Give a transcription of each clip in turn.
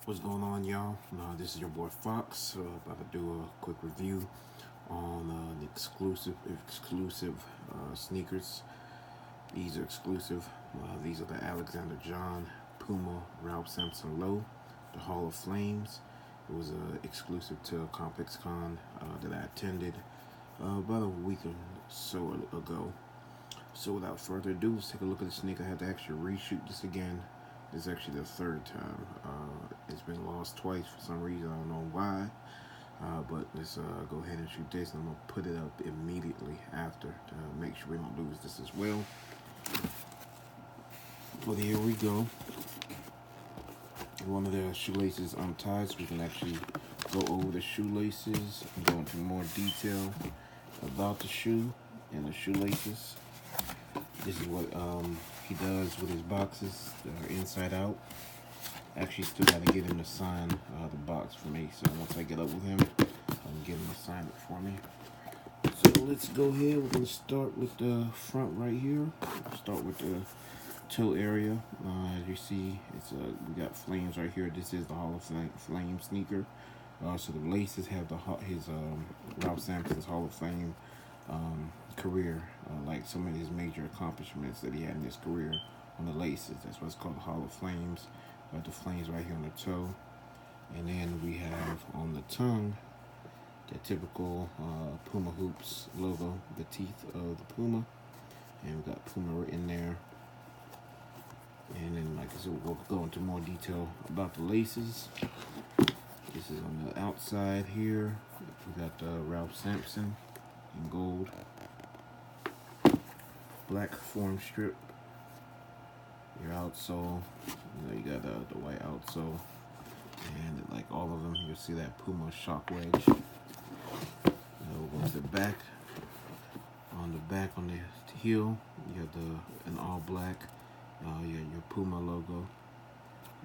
What's going on, y'all? This is your boy Fox. About to do a quick review on the exclusive sneakers. These are exclusive. These are the Alexander John Puma Ralph Sampson Low, the Hall of Flames. It was exclusive to ComplexCon that I attended about a week or so ago. So without further ado, let's take a look at the sneaker. I had to actually reshoot this again. This is actually the third time. It's been lost twice for some reason. I don't know why. But let's go ahead and shoot this. And I'm going to put it up immediately after to make sure we don't lose this as well. But here we go. One of the shoelaces untied, so we can actually go over the shoelaces and go into more detail about the shoe and the shoelaces. This is what he does with his boxes that are inside out. Actually, still got to get him to sign the box for me. So once I get up with him, I'll get him to sign it for me. So let's go ahead. We're going to start with the front right here. Start with the toe area. As you see, it's we got flames right here. This is the Hall of Fame sneaker. So the laces have his Ralph Sampson's Hall of Fame career, like some of his major accomplishments that he had in his career on the laces. That's what's called the Hall of Flames. Got the flames right here on the toe, and then we have on the tongue the typical Puma hoops logo, the teeth of the Puma, and we got Puma in there. And then, like I said, we'll go into more detail about the laces. This is on the outside here. We got Ralph Sampson in gold, black form strip. Your outsole, you got the white outsole, and like all of them, you'll see that Puma shock wedge. We'll go to the back. On the back, on the heel, you have an all black. You got your Puma logo,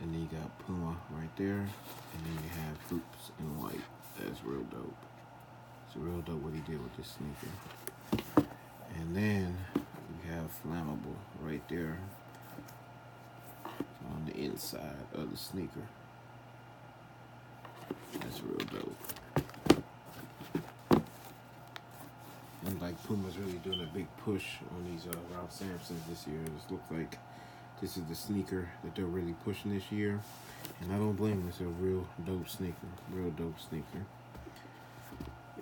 and then you got Puma right there, and then you have hoops in white. That's real dope. It's real dope what he did with this sneaker. And then you have flammable right there on the inside of the sneaker. That's real dope. And like Puma's really doing a big push on these Ralph Sampsons this year. It looks like this is the sneaker that they're really pushing this year. And I don't blame them. It's a real dope sneaker. Real dope sneaker.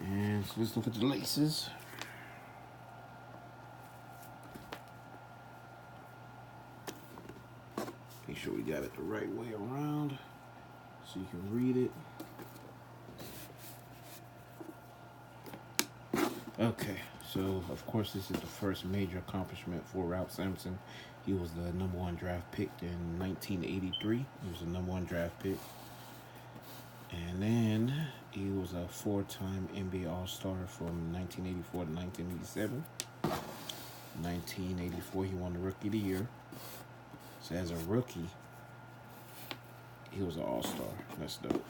And so let's look at the laces. Make sure we got it the right way around so you can read it. Okay, so of course this is the first major accomplishment for Ralph Sampson. He was the #1 draft pick in 1983. He was the #1 draft pick. And then he was a 4-time NBA All-Star from 1984 to 1987. 1984, he won the Rookie of the Year. So as a rookie, he was an All-Star. That's dope.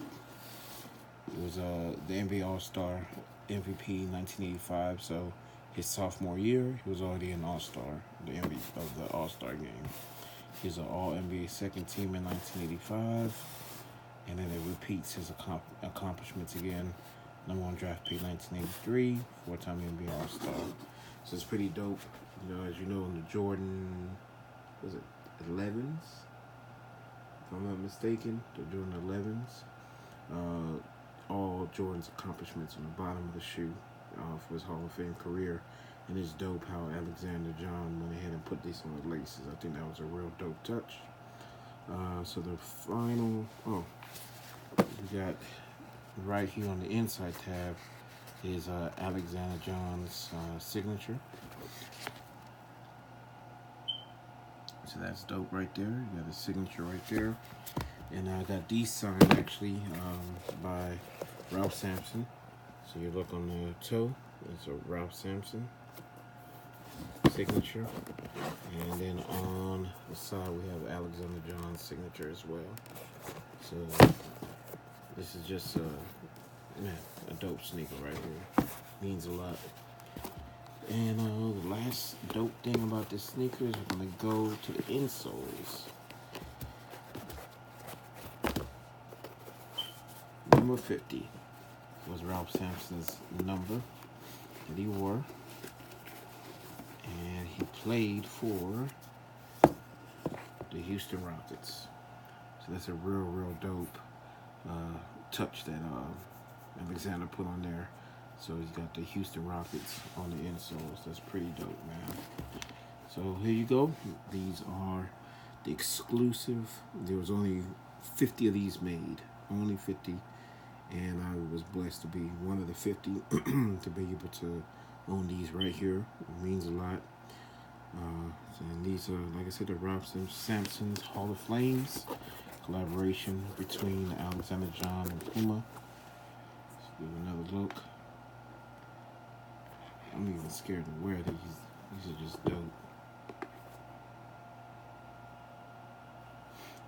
He was the NBA All-Star MVP 1985. So his sophomore year, he was already an All-Star, the MVP of the All-Star game. He was an All-NBA second team in 1985. And then it repeats his accomplishments again. #1 draft pick 1983, 4-time NBA All-Star. So it's pretty dope. As you know, in the Jordan, was it 11s? If I'm not mistaken, they're doing 11s. All Jordan's accomplishments on the bottom of the shoe for his Hall of Fame career. And it's dope how Alexander John went ahead and put this on the laces. I think that was a real dope touch. So the final, we got right here on the inside tab is Alexander John's signature. So that's dope right there. You got his signature right there. And I got these signed actually by Ralph Sampson. So you look on the toe, it's a Ralph Sampson signature. And then on the side we have Alexander John's signature as well. So this is just a dope sneaker right here. Means a lot. And the last dope thing about this sneaker is we're going to go to the insoles. number 50 was Ralph Sampson's number that he wore. And he played for the Houston Rockets. So that's a real dope touch that Alexander put on there. So he's got the Houston Rockets on the insoles. That's pretty dope, man. So here you go. These are the exclusive. There was only 50 of these made. Only 50. And I was blessed to be one of the 50 to be able to own these right here. It means a lot. And these are, like I said, the Ralph Sampson's Hall of Flames collaboration between Alexander John and Puma. Let's give another look. I'm even scared to wear these. These are just dope.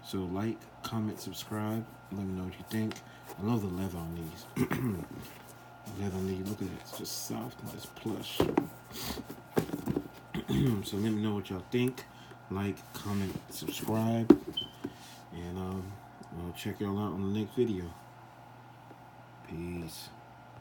So like, comment, subscribe. Let me know what you think. I love the leather on these. The leather on these, look at it. It's just soft and just plush. So let me know what y'all think. Like, comment, subscribe. And I'll check y'all out on the next video. Peace.